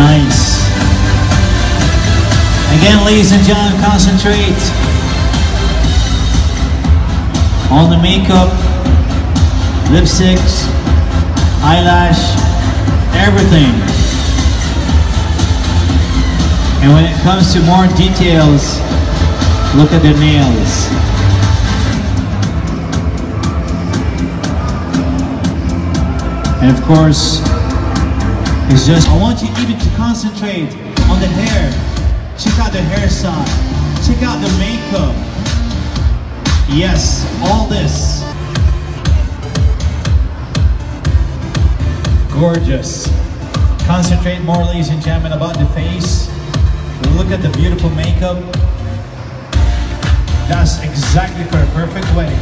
Nice. Again, ladies and gentlemen, concentrate on the makeup, lipsticks, eyelash, everything. And when it comes to more details, look at the nails. And of course, it's just, I want you even to concentrate on the hair. Check out the hairstyle. Check out the makeup. Yes, all this. Gorgeous. Concentrate more, ladies and gentlemen, about the face. Look at the beautiful makeup. That's exactly for a perfect wedding.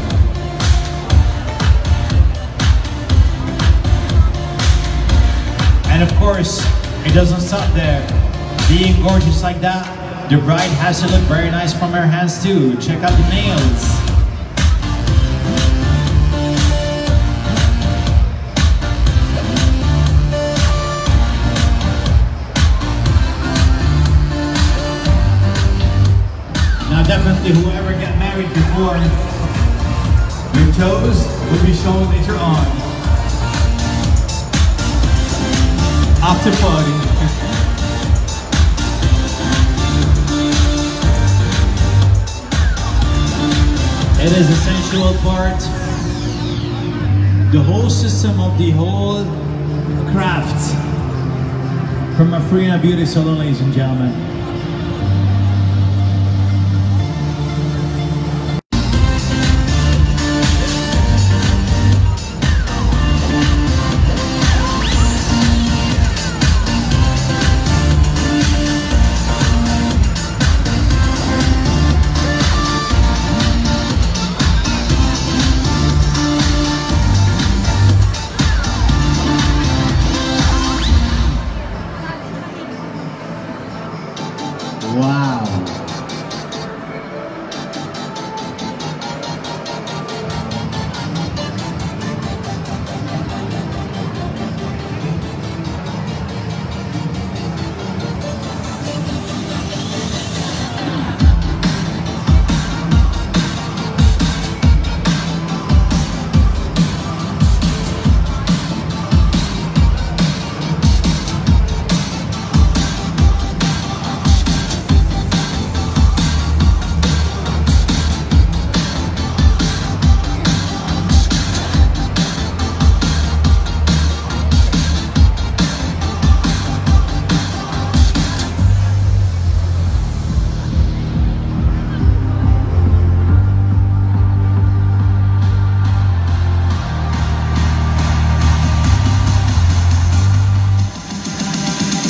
And of course, it doesn't stop there. Being gorgeous like that, the bride has to look very nice from her hands too. Check out the nails. Now definitely whoever got married before, your toes will be shown later on. After party. It is a sensual part. The whole system of the whole craft from Afrina Beauty Salon, ladies and gentlemen. Wow.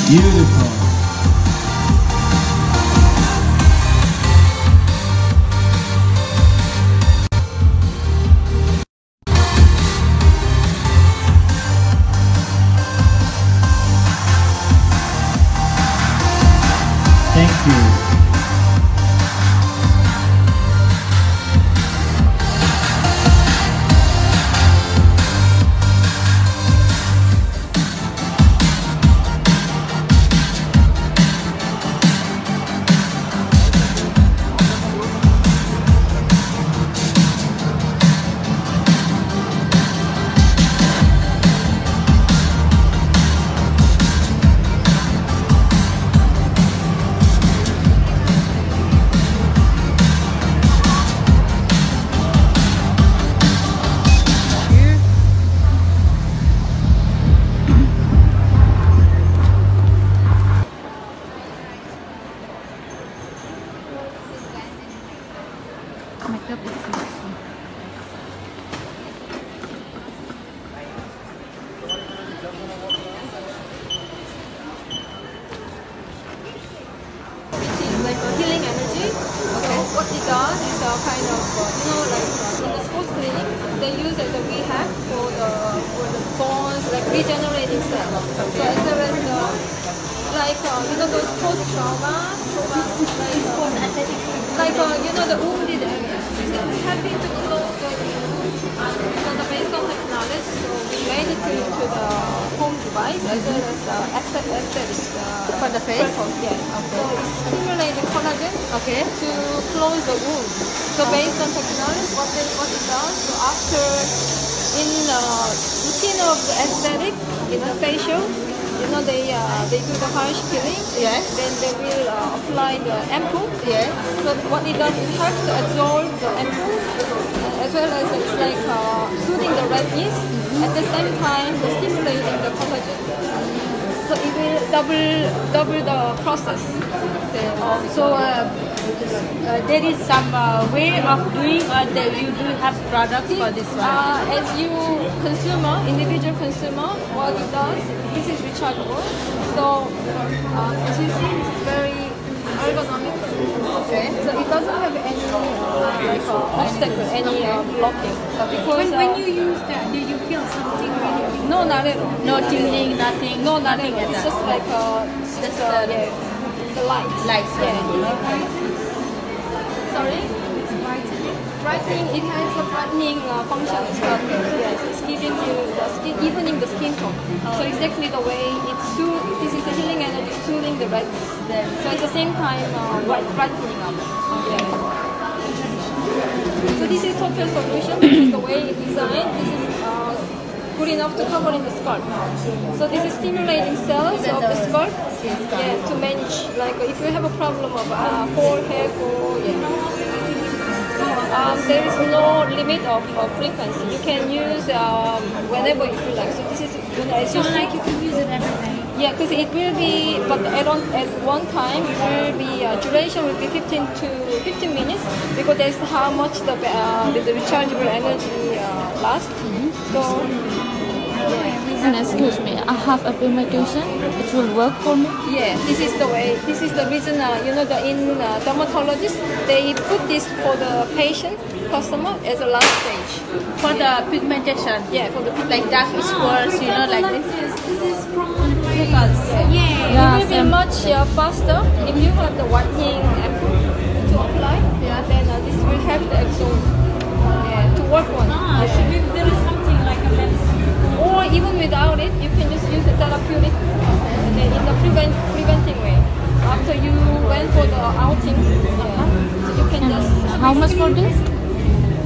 Beautiful. Thank you. Makeup is sexy. Which is like a healing energy. Okay. So what it does is a kind of, in the sports clinic, they use as a rehab for the bones, like regenerating cells. So as well as those post-trauma, the wounded area. We're happy to close the wound. So the base of technology, so we made it into the home device as well as the aesthetic the face? freckles, yeah. Okay. So it's stimulating collagen Okay. to close the wound. So based on technology, what it does, so after in routine of the aesthetic, in the facial, they do the harsh peeling. Yes. Then they will apply the ampoule. Yes. So what it does, it helps to absorb the ampoule, as well as it's like soothing the redness. At the same time, the stimulating the collagen. So it will double the process. There is some way of doing, or you do have products for this one? As you individual consumer, what it does, this is rechargeable. So as you see, it's very ergonomic. Okay. So it doesn't have any obstacle, any blocking. Because When you use that, do you feel something really? no, not at all. No tingling, nothing. No, not at nothing all. at It's all. just like the lights. Lights, Yeah. Sorry. Brightening, it has a brightening function as well. Yes, it's giving you the skin, evening the skin tone. So exactly the way this is the healing energy, soothing the redness. So at the same time, brightening up. Yeah. So this is total solution. This is the way it's designed. This is good enough to cover in the scalp. So this is stimulating cells of the scalp. Yeah, to manage, like if you have a problem of hair fall, there is no limit of frequency. You can use whenever you feel like. So this is, as you Like you can use it every day. yeah, because it will be, but at one time it will be duration will be 15 minutes, because that's how much the rechargeable energy lasts. So And excuse me, I have a pigmentation. It will work for me. yeah, this is the way. This is the reason. In dermatologists, they put this for the patient customer as a last stage. For the pigmentation. Yeah, for the Like dark spots, like this. This is from Freckles. yeah. It will be same. much faster if you have the whitening ampoule to apply. Yeah, then this will help the absorb. Yeah, to work on. Ah, Yeah. so maybe there is something like a medicine. Or even without it, you can just use the therapeutic and then in the preventing way. After you went for the outing, so you can just How much for this?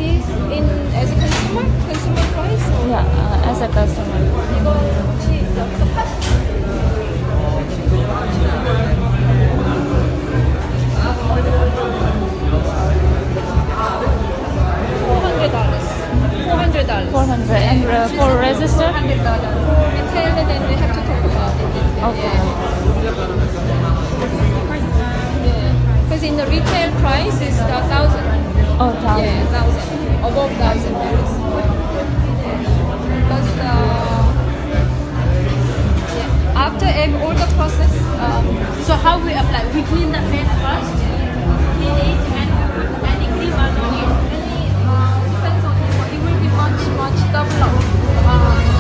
this in as a consumer price. Or Yeah, as a customer. 이거 혹시 여기서 $400. $400. 400. And for register? $400. For retail, then we have to talk about it. Okay. Because in the retail price is 1,000. Oh, thousand. Yeah, 1,000. Above $1,000. But after all the process, So how we apply? We clean the face first, clean it, and we put any cream or no need. depends on it, but it will be much double up.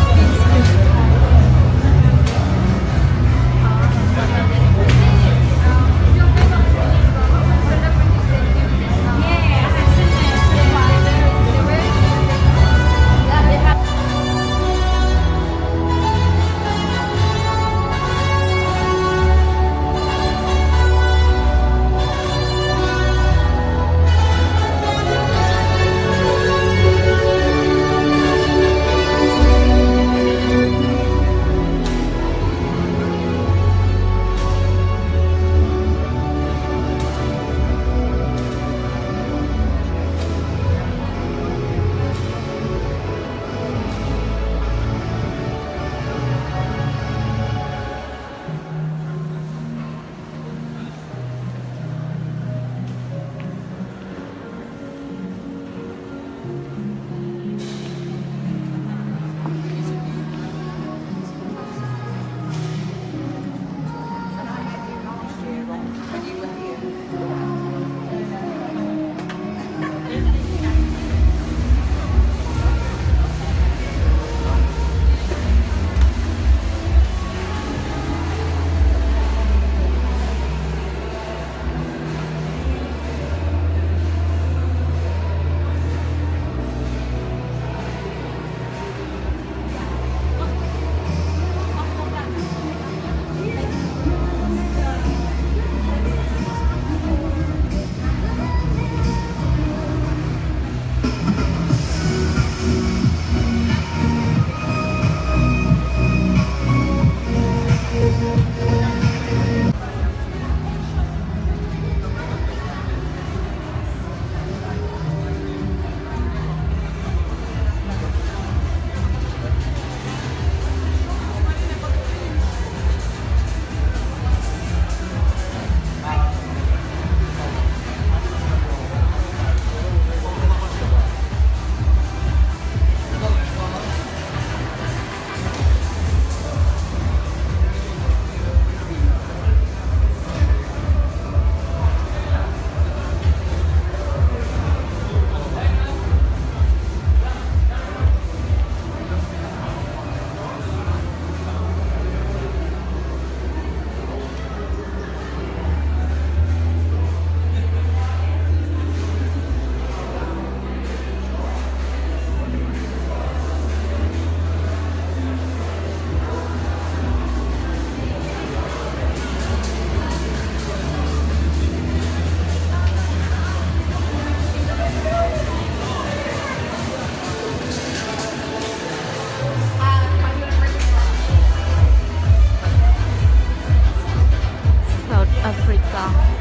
Africa.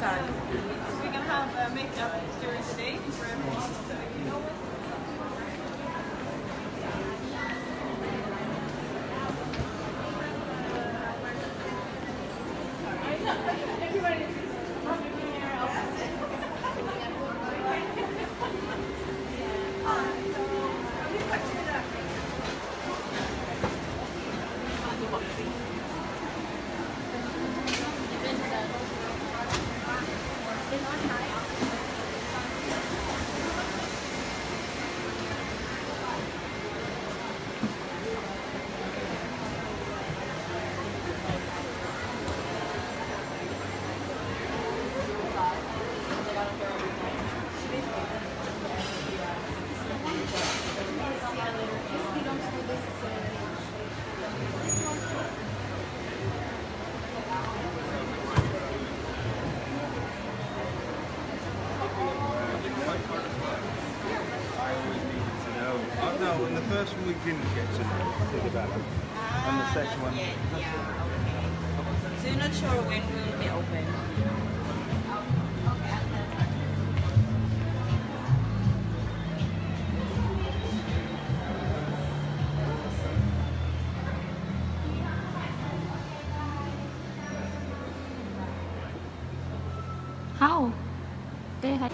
Sorry. We're gonna have makeup during the day for everyone, so you know what? No, and the first one we didn't get to think about it. And the second one. Okay. So you're not sure when we'll be open? How? They had